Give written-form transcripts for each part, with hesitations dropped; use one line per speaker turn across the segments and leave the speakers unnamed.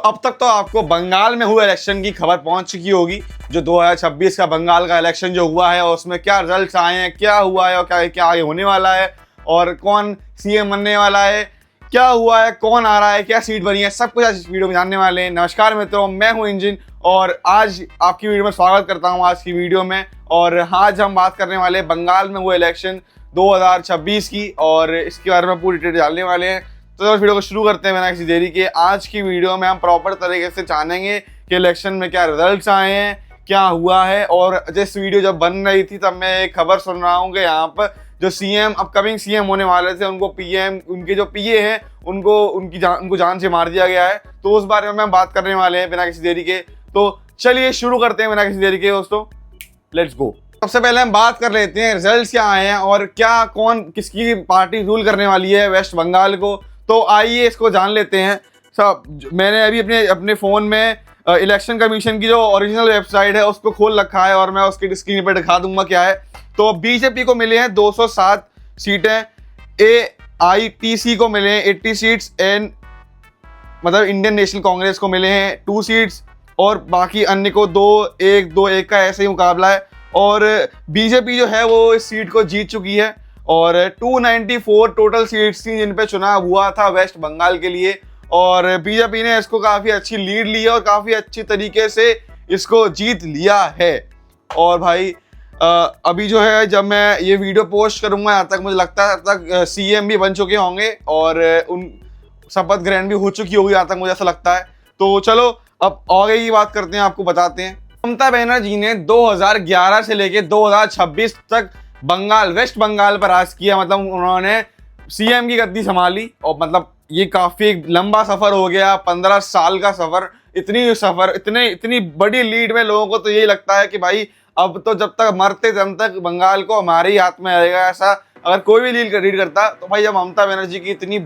अब तक तो आपको बंगाल में हुए इलेक्शन की खबर पहुंच चुकी होगी। जो 2026 का बंगाल का इलेक्शन जो हुआ है और उसमें क्या रिजल्ट्स आए हैं, क्या हुआ है और क्या क्या आगे होने वाला है, और कौन सीएम बनने वाला है, क्या हुआ है, कौन आ रहा है, क्या सीट बनी है, सब कुछ आज इस वीडियो में जानने वाले हैं। नमस्कार मित्रों, मैं हूं इंजन और आज आपकी वीडियो में स्वागत करता हूं आज की वीडियो में। और आज हम बात करने वाले हैं बंगाल में हुए इलेक्शन 2026 की और इसके बारे में पूरी डिटेल जानने वाले हैं। तो इस वीडियो को शुरू करते हैं बिना किसी देरी के। आज की वीडियो में हम प्रॉपर तरीके से जानेंगे कि इलेक्शन में क्या रिजल्ट्स आए हैं, क्या हुआ है। और जिस वीडियो जब बन रही थी तब मैं एक खबर सुन रहा हूँ कि यहाँ पर जो सीएम अपकमिंग सीएम होने वाले थे उनको पीएम, उनके जो पीए हैं उनको जान से मार दिया गया है। तो उस बारे में हम बात करने वाले हैं बिना किसी देरी के। तो चलिए शुरू करते हैं बिना किसी देरी के दोस्तों, लेट्स गो। सबसे पहले हम बात कर लेते हैं रिजल्ट्स क्या आए हैं और क्या कौन किसकी पार्टी रूल करने वाली है वेस्ट बंगाल को। तो आइए इसको जान लेते हैं। सब मैंने अभी अपने फ़ोन में इलेक्शन कमीशन की जो ओरिजिनल वेबसाइट है उसको खोल रखा है और मैं उसकी स्क्रीन पर दिखा दूंगा क्या है। तो बीजेपी को मिले हैं 207 सीटें, AITC को मिले हैं 80 सीट्स एंड मतलब इंडियन नेशनल कांग्रेस को मिले हैं 2 सीट्स और बाकी अन्य को 2-1 का ऐसे ही मुकाबला है। और बीजेपी जो है वो इस सीट को जीत चुकी है और 294 टोटल सीट्स थी जिन पे चुनाव हुआ था वेस्ट बंगाल के लिए। और बीजेपी ने इसको काफ़ी अच्छी लीड ली है और काफ़ी अच्छी तरीके से इसको जीत लिया है। और भाई अभी जो है जब मैं ये वीडियो पोस्ट करूंगा यहाँ तक मुझे लगता है तब तक सीएम भी बन चुके होंगे और उन शपथ ग्रहण भी हो चुकी होगी यहाँ तक मुझे ऐसा लगता है। तो चलो अब आगे की बात करते हैं, आपको बताते हैं। ममता बनर्जी ने 2011 से लेके 2026 तक वेस्ट बंगाल पर राज किया। मतलब उन्होंने सीएम की गद्दी संभाली और मतलब ये काफी लंबा सफर हो गया, 15 साल का सफर। इतनी बड़ी लीड में लोगों को तो यही लगता है कि भाई अब तो जब तक मरते दम तक बंगाल को हमारे ही हाथ में आएगा। ऐसा अगर कोई भी लीड करता तो भाई जब ममता बनर्जी की इतनी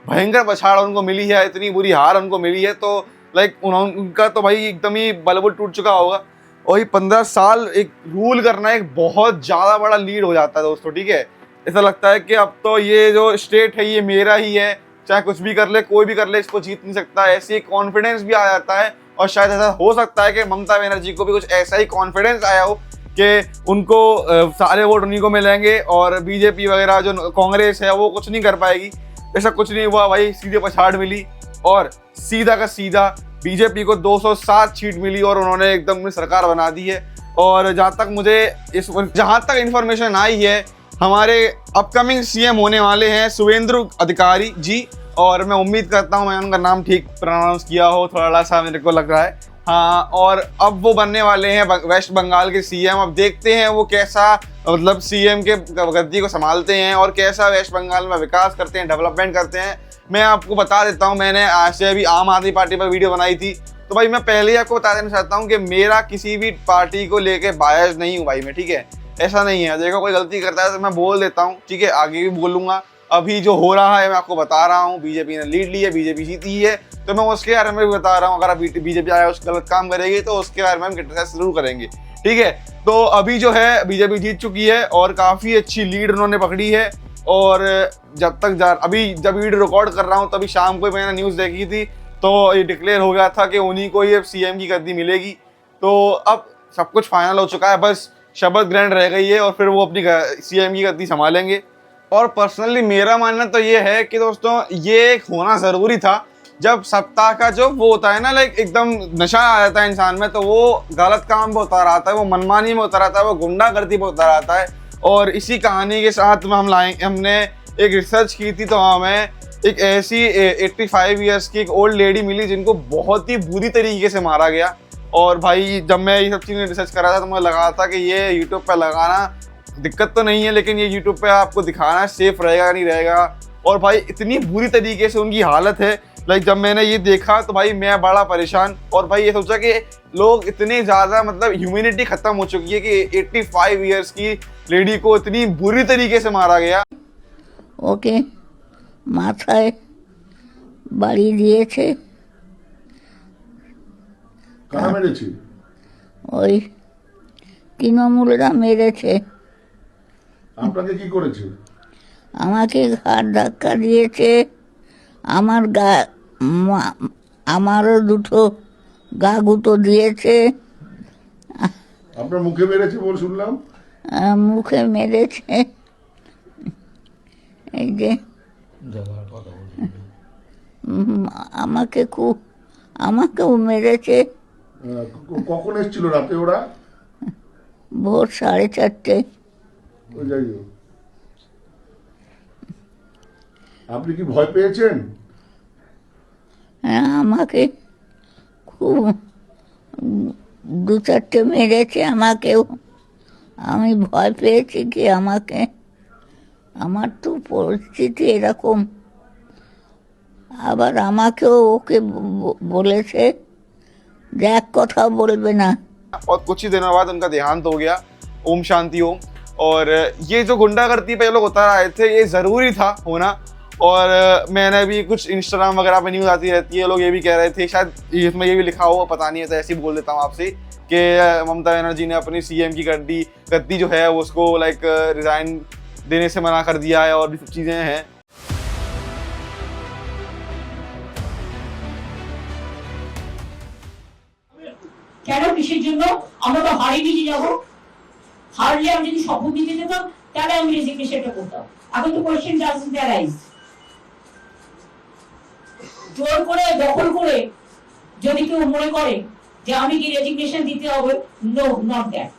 भयंकर पछाड़ उनको मिली है, इतनी बुरी हार उनको मिली है, तो लाइक उनका तो भाई एकदम ही बलबुल टूट चुका होगा। और ये 15 साल एक रूल करना एक बहुत ज़्यादा बड़ा लीड हो जाता है दोस्तों, ठीक है। ऐसा लगता है कि अब तो ये जो स्टेट है ये मेरा ही है, चाहे कुछ भी कर ले, कोई भी कर ले, इसको जीत नहीं सकता। ऐसी कॉन्फिडेंस भी आ जाता है और शायद ऐसा हो सकता है कि ममता बनर्जी को भी कुछ ऐसा ही कॉन्फिडेंस आया हो कि उनको सारे वोट उन्हीं को मिलेंगे और बीजेपी वगैरह जो कांग्रेस है वो कुछ नहीं कर पाएगी। ऐसा कुछ नहीं हुआ भाई, सीधे पछाड़ मिली और सीधा का सीधा बीजेपी को 207 सीट मिली और उन्होंने एकदम सरकार बना दी है। और जहाँ तक इन्फॉर्मेशन आई है, हमारे अपकमिंग सीएम होने वाले हैं शुवेंदु अधिकारी जी। और मैं उम्मीद करता हूँ मैंने उनका नाम ठीक प्रोनाउंस किया हो, थोड़ा सा मेरे को लग रहा है, हाँ। और अब वो बनने वाले हैं वेस्ट बंगाल के सीएम। अब देखते हैं वो कैसा मतलब सीएम के गद्दी को संभालते हैं और कैसा वेस्ट बंगाल में विकास करते हैं, डेवलपमेंट करते हैं। मैं आपको बता देता हूँ, मैंने आज से अभी आम आदमी पार्टी पर वीडियो बनाई थी, तो भाई मैं पहले ही आपको बता देना चाहता हूँ कि मेरा किसी भी पार्टी को लेके बायस नहीं हूँ भाई मैं, ठीक है। ऐसा नहीं है, देखो कोई गलती करता है तो मैं बोल देता हूँ, ठीक है, आगे भी बोलूँगा। अभी जो हो रहा है मैं आपको बता रहा हूँ, बीजेपी ने लीड ली है, बीजेपी जीती है, तो मैं उसके बारे में भी बता रहा हूँ। अगर बीजेपी आया उस गलत काम करेगी तो उसके बारे में हम क्रिटिसाइज जरूर करेंगे, ठीक है। तो अभी जो है बीजेपी जीत चुकी है और काफ़ी अच्छी लीड उन्होंने पकड़ी है। और जब वीडियो रिकॉर्ड कर रहा हूँ तभी शाम को मैंने न्यूज़ देखी थी, तो ये डिक्लेयर हो गया था कि उन्हीं को ही अब सीएम की गद्दी मिलेगी। तो अब सब कुछ फाइनल हो चुका है, बस शपथ ग्रहण रह गई है और फिर वो अपनी सीएम की गद्दी संभालेंगे। और पर्सनली मेरा मानना तो ये है कि दोस्तों ये होना ज़रूरी था। जब सप्ताह का जो वो होता है ना, लाइक एकदम नशा आ जाता है इंसान में, तो वो गलत काम पे होता रहता है, वो मनमानी में होता रहता है, वो गुंडागर्दी पे होता रहता है। और इसी कहानी के साथ में हमने एक रिसर्च की थी, तो हमें एक ऐसी 85 ईयर्स की एक ओल्ड लेडी मिली जिनको बहुत ही बुरी तरीके से मारा गया। और भाई जब मैं ये सब चीज़ें रिसर्च कर रहा था तो मुझे लगा था कि ये यूट्यूब पर लगाना दिक्कत तो नहीं है, लेकिन ये यूट्यूब पे आपको दिखाना सेफ रहेगा नहीं रहेगा। और भाई इतनी बुरी तरीके से उनकी हालत है, लाइक जब मैंने ये देखा तो भाई मैं बड़ा परेशान। और भाई ये सोचा कि लोग इतने ज़्यादा मतलब ह्यूमैनिटी ख़त्म हो चुकी है कि 85 ईयर्स की लेडी को इतनी बुरी तरीके से मारा गया।
ओके माथाয় বাড়ি দিয়েছে,
কারা মেরেছে?
ওই তৃণমূলরা মেরেছে।
আপনাকে কি করেছে?
আমাকে ঘাড় ধাক্কা দিয়েছে, আমার আমারও দুটো গা গুঁতো দিয়েছে,
আপনার মুখে মেরেছে বল শুনলাম।
মুখে মেরেছে, এই যে উম, আমাকেও মেরেছে।
কখন এসেছিল রাতে ওরা?
ভোর 4:30।
ও যাই হোক, আপনি কি ভয় পেয়েছেন?
হ্যাঁ, আমাকে খুব 2-4টে মেরেছে আমাকেও। আমি ভয় পেয়েছি কি আমাকে, আমার তো পরিস্থিতি এরকম। আবার আমাকেও ওকে বলেছে যে এক কথা বলবে না।
और कुछ ही दिनों बाद उनका देहांत हो गया, ओम शांति ओम। और ये जो गुंडागर्दी पे ये लोग उतर आए थे, ये ज़रूरी था होना। और मैंने भी कुछ इंस्टाग्राम वगैरह पे न्यूज़ आती रहती है, लोग ये भी कह रहे थे, शायद इसमें ये भी लिखा हो, पता नहीं, ऐसे ऐसे ही बोल देता हूँ आपसे, कि ममता बनर्जी ने अपनी सीएम की गद्दी जो है उसको लाइक रिज़ाइन देने से मना कर दिया है और भी सब चीज़ें हैं।
কেন, কিসের জন্য? আমরা তো হারিয়ে নিয়ে যাবো। হারলে আমি যদি শপথ নিতে যেতাম তাহলে আমি রেজিগনেশনটা করতাম। এখন তো কোয়েশ্চেন ডাজন্ট অ্যারাইজ। জোর করে দখল করে যদি কেউ মনে করে যে আমি কি রেজিগনেশন দিতে হবে, নো, নট দ্যাট।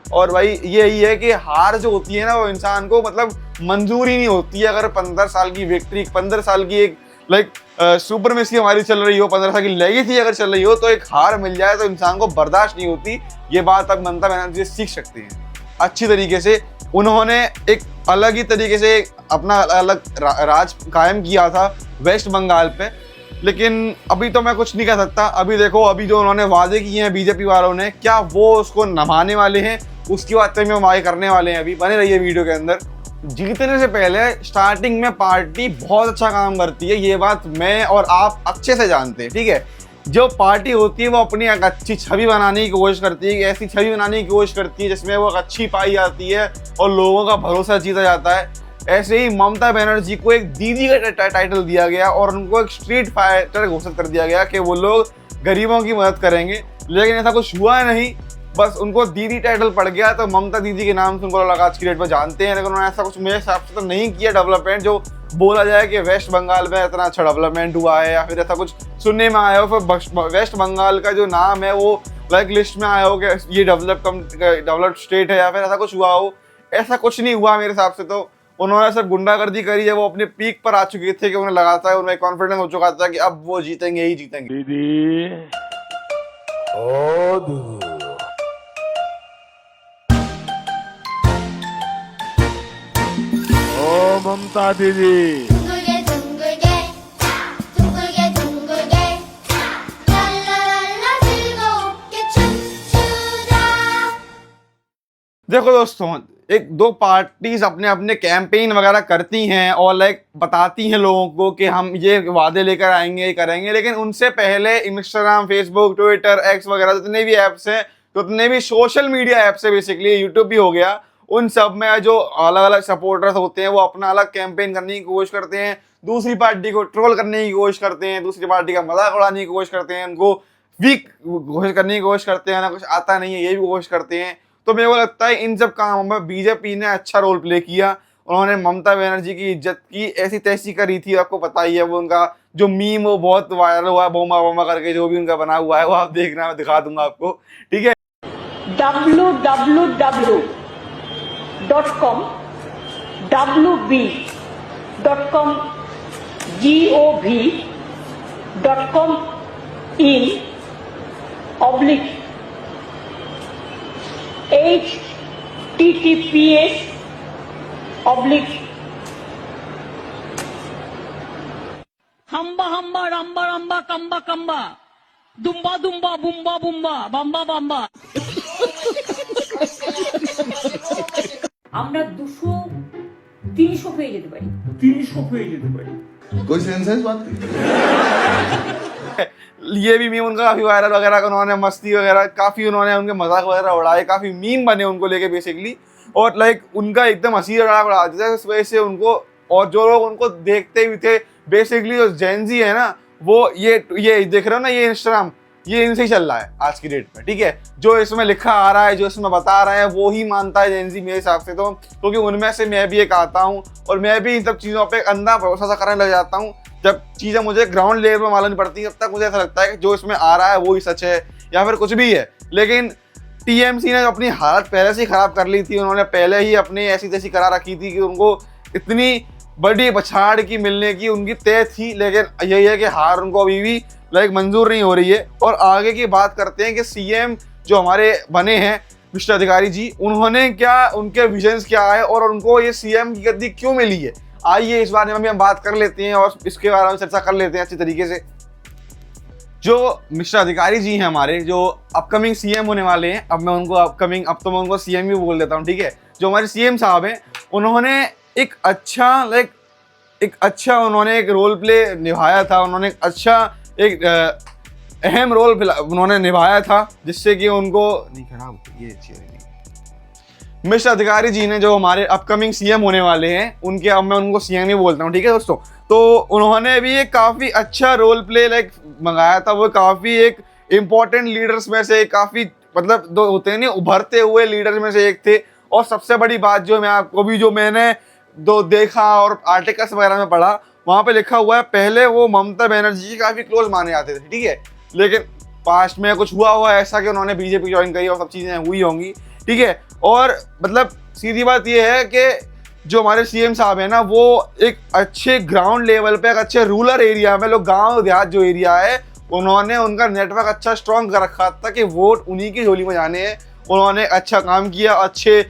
और भाई यही है कि हार जो होती है ना, वो इंसान को मतलब मंजूर ही नहीं होती है। अगर 15 साल की विक्ट्री, 15 साल की एक लाइक सुपरमेसी हमारी चल रही हो, 15 साल की लेगेसी अगर चल रही हो, तो एक हार मिल जाए तो इंसान को बर्दाश्त नहीं होती। ये बात अब ममता बनर्जी सीख सकती हैं अच्छी तरीके से। उन्होंने एक अलग ही तरीके से अपना अलग राज कायम किया था वेस्ट बंगाल पे, लेकिन अभी तो मैं कुछ नहीं कह सकता। अभी देखो, अभी जो उन्होंने वादे किए हैं बीजेपी वालों ने, क्या वो उसको निभाने वाले हैं, उसकी बातें में हम आगे करने वाले हैं। अभी बने रहिए वीडियो के अंदर। जीतने से पहले स्टार्टिंग में पार्टी बहुत अच्छा काम करती है, ये बात मैं और आप अच्छे से जानते हैं, ठीक है। जो पार्टी होती है वो अपनी एक अच्छी छवि बनाने की कोशिश करती है, ऐसी छवि बनाने की कोशिश करती है जिसमें वो अच्छी पाई जाती है और लोगों का भरोसा जीता जाता है। ऐसे ही ममता बनर्जी को एक दीदी का टाइटल दिया गया और उनको एक स्ट्रीट फाइटर घोषित कर दिया गया कि वो लोग गरीबों की मदद करेंगे, लेकिन ऐसा कुछ हुआ नहीं। बस उनको दीदी टाइटल पड़ गया, तो ममता दीदी के नाम से उनको लगा आज की डेट में जानते हैं, लेकिन उन्होंने ऐसा कुछ मेरे हिसाब से तो नहीं किया डेवलपमेंट जो बोला जाए कि वेस्ट बंगाल में इतना अच्छा डेवलपमेंट हुआ है, या फिर ऐसा कुछ सुनने में आया हो। फिर वेस्ट बंगाल का जो नाम है वो लाइक लिस्ट में आया हो कि ये डेवलप्ड स्टेट है, या फिर ऐसा कुछ हुआ हो। ऐसा कुछ नहीं हुआ मेरे हिसाब से। तो उन्होंने सिर्फ गुंडागर्दी करी है, वो अपने पीक पर आ चुके थे कि उन्हें लगाता है, उन्हें कॉन्फिडेंस हो चुका था कि अब वो जीतेंगे ही जीतेंगे।
दीदी, ओ दीदी, ओ ममता दीदी,
둥글게 둥글게 둥글게 둥글게 랄라랄라 즐겁게 춤추자।
देखो दोस्तों, एक दो पार्टीज अपने अपने कैंपेन वगैरह करती हैं और लाइक बताती हैं लोगों को कि हम ये वादे लेकर आएंगे, ये करेंगे, लेकिन उनसे पहले इंस्टाग्राम, फेसबुक, ट्विटर, एक्स वगैरह जितने भी ऐप्स हैं, जितने भी सोशल मीडिया ऐप्स है, बेसिकली यूट्यूब भी हो गया, उन सब में जो अलग अलग सपोर्टर्स होते हैं वो अपना अलग कैंपेन करने की कोशिश करते हैं, दूसरी पार्टी को ट्रोल करने की कोशिश करते हैं, दूसरी पार्टी का मजाक उड़ाने की कोशिश करते हैं, उनको वीक घोषित करने की कोशिश करते हैं, ना कुछ आता नहीं है ये भी कोशिश करते हैं। तो मेरे को लगता है इन सब कामों में बीजेपी ने अच्छा रोल प्ले किया। उन्होंने ममता बनर्जी की इज्जत की ऐसी तैसी करी थी, आपको पता ही है। वो उनका जो मीम वो बहुत वायरल हुआ है, बोमा बोमा करके जो भी उनका बना हुआ है वो आप देखना, मैं दिखा दूंगा आपको, ठीक है।
www.com wb.com gov.com in oblique https oblique hamba hamba ramba ramba kamba kamba dumba dumba bumba bumba bamba bamba। আমরা 200-300 হয়ে যেতে পারি, 300 হয়ে যেতে পারি।
कोई सेंस है इस बात की?
ये भी मीम उनका काफी वायरल वगैरह, उन्होंने मस्ती वगैरह काफी, उन्होंने उनके मजाक वगैरह उड़ाए, काफी मीम बने उनको लेके बेसिकली, और लाइक उनका एकदम हंसी उड़ा देता है। इस वजह से उनको, और जो लोग उनको देखते भी थे बेसिकली, जो जेनजी है ना, वो ये देख रहे हो ना, ये इंस्टाग्राम, ये इनसे ही चल रहा है आज की डेट में, ठीक है। जो इसमें लिखा आ रहा है, जो इसमें बता रहे हैं, वो ही मानता है जेन ज़ी मेरे हिसाब से तो, क्योंकि उनमें से मैं भी एक आता हूँ और मैं भी इन सब चीज़ों पे अंधा भरोसा सा करने लग जाता हूँ। जब चीज़ें मुझे ग्राउंड लेवल पर मालूम नहीं पड़ती, तब तक मुझे ऐसा लगता है कि जो इसमें आ रहा है वो ही सच है या फिर कुछ भी है। लेकिन टीएमसी ने अपनी हालत पहले से ही खराब कर ली थी, उन्होंने पहले ही अपनी ऐसी तैसी करा रखी थी कि उनको इतनी बड़ी पछाड़ की मिलने की उनकी तय थी। लेकिन यही है कि हार उनको अभी भी मंजूर नहीं हो रही है। और आगे की बात करते हैं कि सीएम जो हमारे बने हैं मिस्टर अधिकारी जी, उन्होंने क्या, उनके विजन्स क्या है और उनको ये सीएम की गद्दी क्यों मिली है, आइए इस बारे में भी हम बात कर लेते हैं और इसके बारे में चर्चा कर लेते हैं अच्छी तरीके से। जो मिस्टर अधिकारी जी हैं हमारे, जो अपकमिंग सीएम होने वाले हैं, अब मैं उनको सीएम भी बोल देता हूँ, ठीक है। जो हमारे सीएम साहब हैं, उन्होंने एक अच्छा उन्होंने एक रोल प्ले निभाया था, उन्होंने एक अच्छा एक अहम रोल उन्होंने निभाया था, जिससे कि उनको नहीं खराब ये चीज़ नहीं। मिस्टर अधिकारी जी ने, जो हमारे अपकमिंग सीएम होने वाले हैं, उनके अब मैं उनको सीएम ही बोलता हूँ, ठीक है दोस्तों। तो उन्होंने भी एक काफ़ी अच्छा रोल प्ले मंगाया था। वो काफ़ी एक इम्पोर्टेंट लीडर्स में से, काफ़ी दो होते हैं नहीं, उभरते हुए लीडर्स में से एक थे। और सबसे बड़ी बात जो मैं आपको भी, जो मैंने देखा और आर्टिकल्स वगैरह में पढ़ा, वहाँ पे लिखा हुआ है, पहले वो ममता बनर्जी की काफ़ी क्लोज माने जाते थे, ठीक है। लेकिन पास्ट में कुछ हुआ ऐसा कि उन्होंने बीजेपी ज्वाइन करी और सब चीज़ें हुई होंगी, ठीक है। और सीधी बात ये है कि जो हमारे सीएम साहब हैं ना, वो एक अच्छे ग्राउंड लेवल पे, एक अच्छे रूरल एरिया में, लोग गांव देहात जो एरिया है, उन्होंने उनका नेटवर्क अच्छा स्ट्रॉन्ग कर रखा था कि वोट उन्हीं की झोली में जाने हैं। उन्होंने अच्छा काम किया, अच्छे से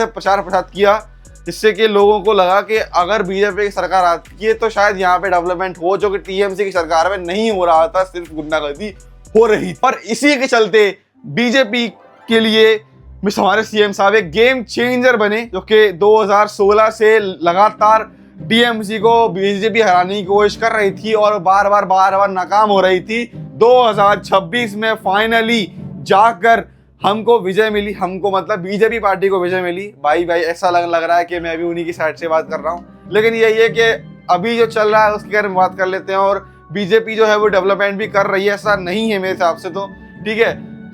प्रचार प्रसार किया, जिससे कि लोगों को लगा कि अगर बीजेपी की सरकार आती है तो शायद यहाँ पे डेवलपमेंट हो, जो कि टीएमसी की सरकार में नहीं हो रहा था, सिर्फ गुंडागर्दी हो रही। और इसी के चलते बीजेपी के लिए हमारे सीएम साहब एक गेम चेंजर बने, जो कि 2016 से लगातार टीएमसी को बीजेपी हराने की कोशिश कर रही थी और बार बार नाकाम हो रही थी। 2026 में फाइनली जाकर हमको विजय मिली, हमको बीजेपी पार्टी को विजय मिली। भाई ऐसा लग रहा है कि मैं भी उन्हीं की साइड से बात कर रहा हूँ। लेकिन यही है कि अभी जो चल रहा है उसके बारे में बात कर लेते हैं। और बीजेपी जो है वो डेवलपमेंट भी कर रही है, ऐसा नहीं है मेरे हिसाब से तो, ठीक है।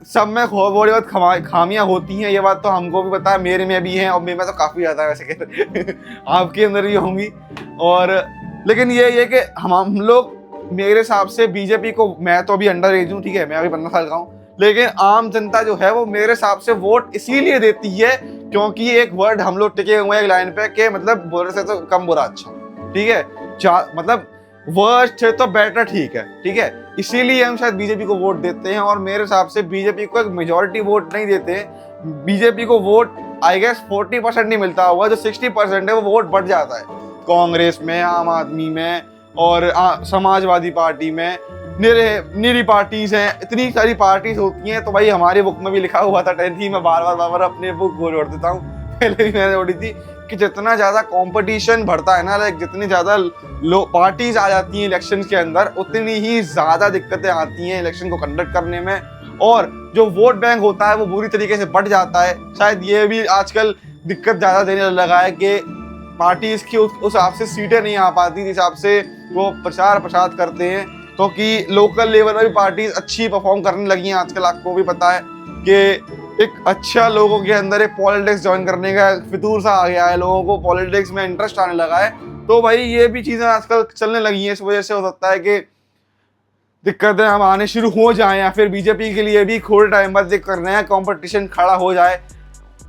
सब में थोड़ी बहुत खामियां होती हैं, ये बात तो हमको भी पता है, मेरे में भी हैं और मेरे में तो काफ़ी ज़्यादा वैसे आपके अंदर भी होंगी। और लेकिन ये है कि हम लोग, मेरे हिसाब से बीजेपी को, मैं तो अभी अंडर एज हूँ, ठीक है, मैं अभी 15 साल का हूँ, लेकिन आम जनता जो है वो मेरे हिसाब से वोट इसीलिए देती है क्योंकि एक वर्ड हम लोग टिके हुए हैं एक लाइन पे कि बुरे से तो कम बुरा अच्छा, ठीक है। वर्स्ट है तो बेटर, ठीक है। इसीलिए हम शायद बीजेपी को वोट देते हैं। और मेरे हिसाब से बीजेपी को एक मेजॉरिटी वोट नहीं देते हैं। बीजेपी को वोट आई गेस 40% नहीं मिलता होगा, जो 60% है वो वोट बढ़ जाता है कांग्रेस में, आम आदमी में और समाजवादी पार्टी में। निरी पार्टीज हैं, इतनी सारी पार्टीज होती हैं। तो भाई हमारी बुक में भी लिखा हुआ था 10th में, बार अपने बुक को जोड़ देता हूँ, पहले भी मैंने जोड़ी थी, कि जितना ज़्यादा कंपटीशन बढ़ता है ना, जितनी ज़्यादा पार्टीज आ जाती हैं इलेक्शन के अंदर, उतनी ही ज़्यादा दिक्कतें आती हैं इलेक्शन को कंडक्ट करने में। और जो वोट बैंक होता है वो बुरी तरीके से बढ़ जाता है। शायद ये भी आजकल दिक्कत ज़्यादा देने लगा है कि पार्टीज की उस हिसाब से सीटें नहीं आ पाती, जिस हिसाब से वो प्रचार प्रसार करते हैं। क्योंकि लोकल लेवल में भी पार्टीज अच्छी परफॉर्म करने लगी हैं आजकल। आपको भी पता है कि एक अच्छा लोगों के अंदर एक पॉलिटिक्स ज्वाइन करने का फितूर सा आ गया है, लोगों को पॉलिटिक्स में इंटरेस्ट आने लगा है। तो भाई ये भी चीज़ें आजकल चलने लगी हैं। इस वजह से हो सकता है कि दिक्कतें हम आने शुरू हो जाएं, या फिर बीजेपी के लिए भी थोड़े टाइम बाद एक नया कंपटीशन खड़ा हो जाए,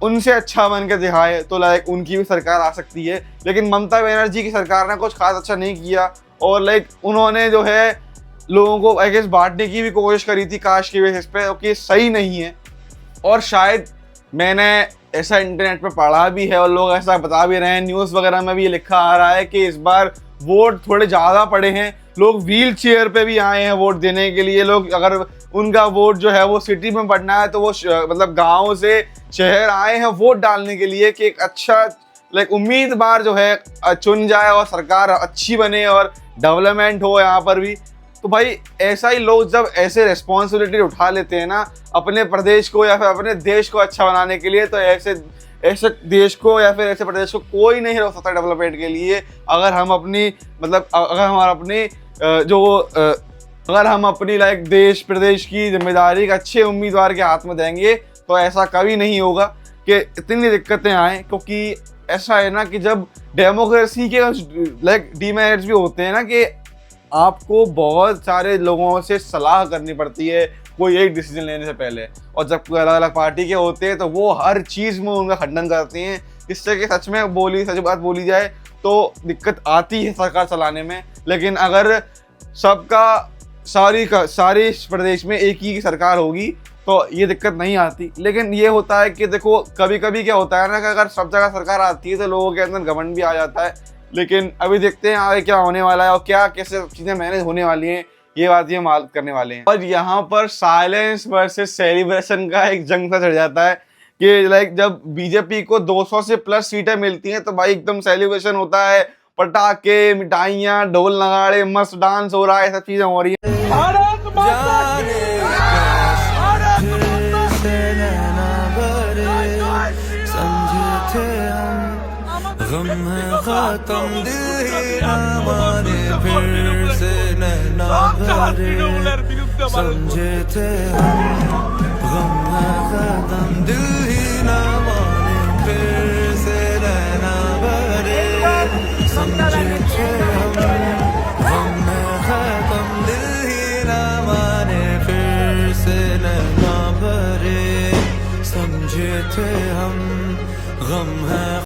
उनसे अच्छा बन के दिखाए तो उनकी भी सरकार आ सकती है। लेकिन ममता बनर्जी की सरकार ने कुछ खास अच्छा नहीं किया और उन्होंने जो है लोगों को आई गेस बांटने की भी कोशिश करी थी कास्ट की बेसिस पे, कि सही नहीं है। और शायद मैंने ऐसा इंटरनेट पे पढ़ा भी है और लोग ऐसा बता भी रहे हैं, न्यूज़ वगैरह में भी ये लिखा आ रहा है कि इस बार वोट थोड़े ज़्यादा पड़े हैं, लोग व्हील चेयर पे भी आए हैं वोट देने के लिए। लोग अगर उनका वोट जो है वो सिटी में पड़ना है तो वो गाँव से शहर आए हैं वोट डालने के लिए, कि एक अच्छा उम्मीदवार जो है चुन जाए और सरकार अच्छी बने और डेवलपमेंट हो यहाँ पर भी। तो भाई ऐसा ही लोग जब ऐसे रिस्पॉन्सिबिलिटी उठा लेते हैं ना अपने प्रदेश को या फिर अपने देश को अच्छा बनाने के लिए, तो ऐसे देश को या फिर ऐसे प्रदेश को कोई नहीं रोक सकता डेवलपमेंट के लिए, अगर हम अपनी अगर हम अपनी लाइक देश प्रदेश की जिम्मेदारी एक अच्छे उम्मीदवार के हाथ में देंगे तो ऐसा कभी नहीं होगा कि इतनी दिक्कतें आए, क्योंकि ऐसा है ना कि जब डेमोक्रेसी के लाइक डीमेरिट्स भी होते हैं ना कि आपको बहुत सारे लोगों से सलाह करनी पड़ती है कोई एक डिसीजन लेने से पहले, और जब कोई अलग अलग पार्टी के होते हैं तो वो हर चीज़ में उनका खंडन करते हैं, जिससे कि सच बात बोली जाए तो दिक्कत आती है सरकार चलाने में। लेकिन अगर सारी प्रदेश में एक ही सरकार होगी तो ये दिक्कत नहीं आती। लेकिन ये होता है कि देखो कभी कभी क्या होता है ना कि अगर सब जगह सरकार आती है तो लोगों के अंदर घमंड भी आ जाता है। लेकिन अभी देखते हैं आगे क्या होने वाला है और क्या कैसे चीज़ें मैनेज होने वाली हैं, ये बात ये माल करने वाले हैं। और यहाँ पर साइलेंस वर्सेस सेलिब्रेशन का एक जंग सा चढ़ जाता है कि लाइक जब बीजेपी को 200 से प्लस सीटें मिलती हैं तो भाई एकदम सेलिब्रेशन होता है, पटाखे, मिठाइयाँ, ढोल नगाड़े, मस्त डांस हो रहा है, सब चीजें हो रही है।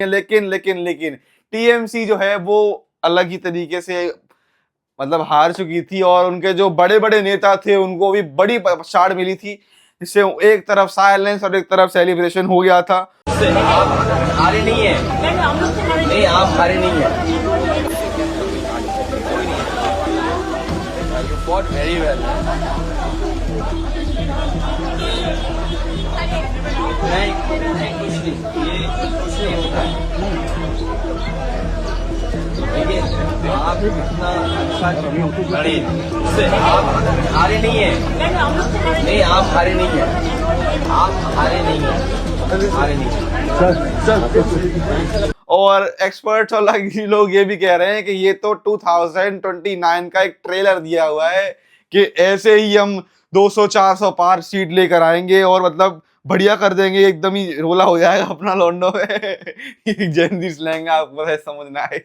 लेकिन टीएमसी जो है वो अलग ही तरीके से मतलब हार चुकी थी और उनके जो बड़े बड़े नेता थे उनको भी बड़ी पछाड़ मिली थी, जिससे एक तरफ साइलेंस और एक तरफ सेलिब्रेशन हो गया था।
हारे नहीं है, नहीं आप हारे नहीं है। You fought very well. नहीं कुछ नहीं, ये कुछ नहीं होता है। देखिए आप इतना अच्छा लड़े, आप हारे नहीं है, नहीं आप हारे नहीं है, आप हारे नहीं है, हारे नहीं है।
और एक्सपर्ट्स और लोग ये भी कह रहे हैं कि ये तो 2029 का एक ट्रेलर दिया हुआ है कि ऐसे ही हम 200-400 पार सीट लेकर आएंगे और मतलब बढ़िया कर देंगे, एकदम ही रोला हो जाएगा अपना लॉन्डो में। जैन स्लैंग आपको समझना है।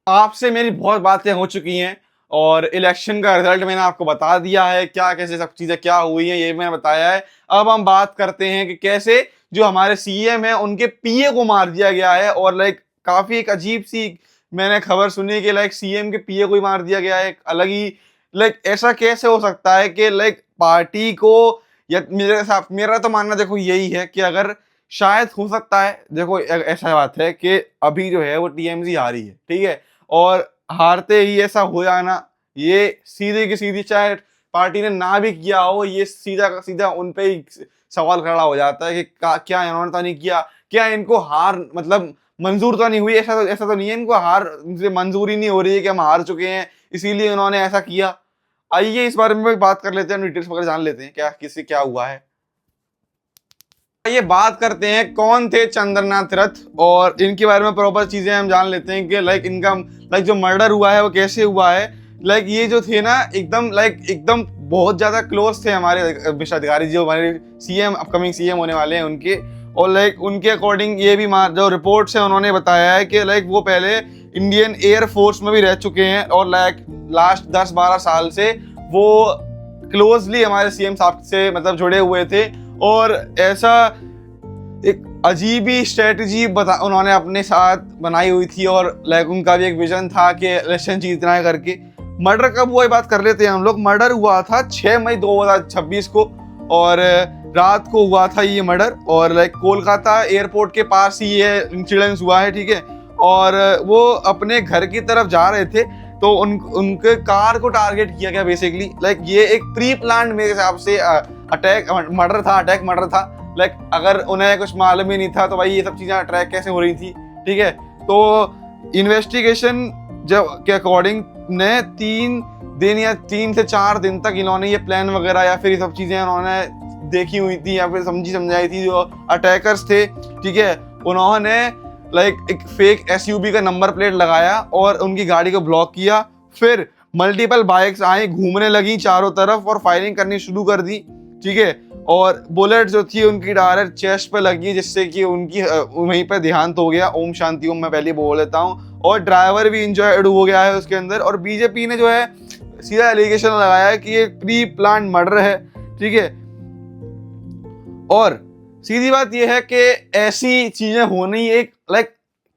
आपसे मेरी बहुत बातें हो चुकी हैं और इलेक्शन का रिजल्ट मैंने आपको बता दिया है, क्या कैसे सब चीज़ें क्या हुई हैं ये मैंने बताया है। अब हम बात करते हैं कि कैसे जो हमारे सीएम है उनके पीए को मार दिया गया है। और लाइक काफ़ी एक अजीब सी मैंने खबर सुनी कि लाइक सीएम के पीए को ही मार दिया गया है। एक अलग ही लाइक ऐसा कैसे हो सकता है कि लाइक पार्टी को, या मेरा तो मानना देखो यही है कि अगर शायद हो सकता है, देखो ऐसा बात है कि अभी जो है वो टीएमसी हारी है, ठीक है, और हारते ही ऐसा हो जाना ये सीधी की सीधी, चाहे पार्टी ने ना भी किया हो, ये सीधा का सीधा उन पे ही सवाल खड़ा हो जाता है कि क्या इन्होंने तो नहीं किया, क्या इनको हार मतलब मंजूर तो नहीं हुई, ऐसा तो नहीं है, इनको हार मंजूरी नहीं हो रही है कि हम हार चुके हैं इसीलिए उन्होंने ऐसा किया। आइए इस बारे में बात कर लेते हैं, डिटेल्स वगैरह जान लेते हैं क्या किससे क्या हुआ है। ये बात करते हैं कौन थे चंद्रनाथ रथ, और इनके बारे में प्रॉपर चीजें हम जान लेते हैं कि लाइक इनका लाइक जो मर्डर हुआ है वो कैसे हुआ है। लाइक ये जो थे ना एकदम बहुत ज्यादा क्लोज थे हमारे विशेषाधिकारी जो हमारे सीएम अपकमिंग सीएम होने वाले हैं उनके। और लाइक उनके अकॉर्डिंग ये भी जो रिपोर्ट्स हैं उन्होंने बताया है कि लाइक वो पहले इंडियन एयर फोर्स में भी रह चुके हैं और लाइक लास्ट 10-12 साल से वो क्लोजली हमारे सीएम साहब से मतलब जुड़े हुए थे। और ऐसा एक अजीब ही स्ट्रेटजी उन्होंने अपने साथ बनाई हुई थी और लाइक उनका भी एक विजन था कि इलेक्शन जीतना है करके। मर्डर कब हुआ बात कर लेते हैं हम लोग। मर्डर हुआ था 6 मई 2026 को और रात को हुआ था ये मर्डर, और लाइक कोलकाता एयरपोर्ट के पास ही ये इंसिडेंस हुआ है, ठीक है। और वो अपने घर की तरफ जा रहे थे तो उनके कार को टारगेट किया गया बेसिकली। लाइक ये एक प्री प्लान मेरे हिसाब से अटैक मर्डर था। लाइक अगर उन्हें कुछ मालूम ही नहीं था तो भाई ये सब चीज़ें अटैक कैसे हो रही थी, ठीक है। तो इन्वेस्टिगेशन के अकॉर्डिंग ने 3 दिन या 3 से 4 दिन तक इन्होंने ये प्लान वगैरह या फिर ये सब चीज़ें उन्होंने देखी हुई थी या फिर समझाई थी। जो अटैकर्स थे, ठीक है, उन्होंने लाइक एक फेक SUV का नंबर प्लेट लगाया और उनकी गाड़ी को ब्लॉक किया। फिर मल्टीपल बाइक्स आई, घूमने लगी चारों तरफ और फायरिंग करनी शुरू कर दी, ठीक है। और बुलेट जो थी उनकी डायरेक्ट चेस्ट पे लगी, जिससे कि उनकी वहीं पे देहांत हो गया। ओम शांति ओम मैं पहले बोल देता हूँ। और ड्राइवर भी इंजर्ड हो गया है उसके अंदर। और बीजेपी ने जो है सीधा एलिगेशन लगाया है कि ये प्री प्लान मर्डर है, ठीक है। और सीधी बात ये है कि ऐसी चीजें होनी एक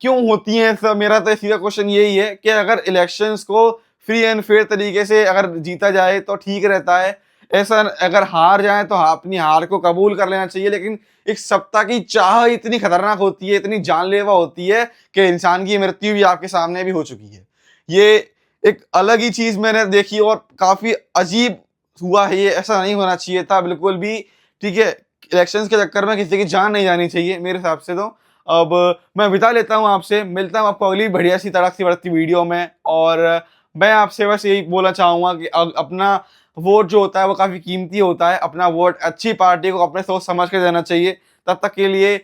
क्यों होती हैं सब, मेरा तो सीधा क्वेश्चन यही है कि अगर इलेक्शंस को फ्री एंड फेयर तरीके से अगर जीता जाए तो ठीक रहता है। ऐसा अगर हार जाए तो अपनी हार को कबूल कर लेना चाहिए, लेकिन एक सत्ता की चाह इतनी खतरनाक होती है, इतनी जानलेवा होती है कि इंसान की मृत्यु भी आपके सामने भी हो चुकी है। ये एक अलग ही चीज मैंने देखी और काफी अजीब हुआ है ये, ऐसा नहीं होना चाहिए था बिल्कुल भी, ठीक है। इलेक्शंस के चक्कर में किसी की जान नहीं जानी चाहिए मेरे हिसाब से। तो अब मैं विदा लेता हूँ आपसे, मिलता हूँ आपको अगली बढ़िया सी तड़क सी बढ़ती वीडियो में। और मैं आपसे बस यही बोलना चाहूँगा कि अपना वोट जो होता है वो काफ़ी कीमती होता है। अपना वोट अच्छी पार्टी को अपने सोच समझ के देना चाहिए। तब तक के लिए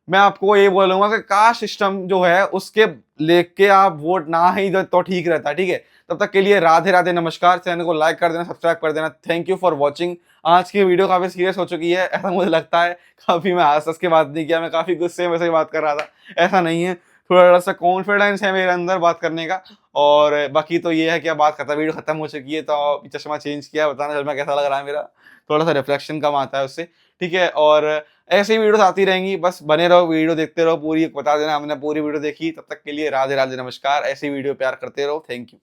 मैं आपको ये बोलूँगा कि कास्ट सिस्टम जो है उसके लेके आप वोट ना ही दो तो ठीक रहता है, ठीक है। तब तक के लिए राधे राधे, नमस्कार। चैनल को लाइक कर देना, सब्सक्राइब कर देना। Thank you for watching. आज की वीडियो काफ़ी सीरियस हो चुकी है, ऐसा मुझे लगता है। काफ़ी मैं हंस के बात नहीं किया, मैं काफ़ी गुस्से में से बात कर रहा था, ऐसा नहीं है। थोड़ा सा कॉन्फिडेंस है मेरे अंदर बात करने का। और बाकी तो ये है कि अब बात खत्म, वीडियो खत्म हो चुकी है। तो चश्मा चेंज किया, बताना चश्मा कैसा लग रहा है मेरा, थोड़ा सा रिफ्लेक्शन कम आता है उससे, ठीक है। और ऐसी वीडियोस आती रहेंगी, बस बने रहो, वीडियो देखते रहो पूरी, बता देना हमने पूरी वीडियो देखी। तब तक के लिए राधे राधे, नमस्कार। ऐसी वीडियो प्यार करते रहो। Thank you.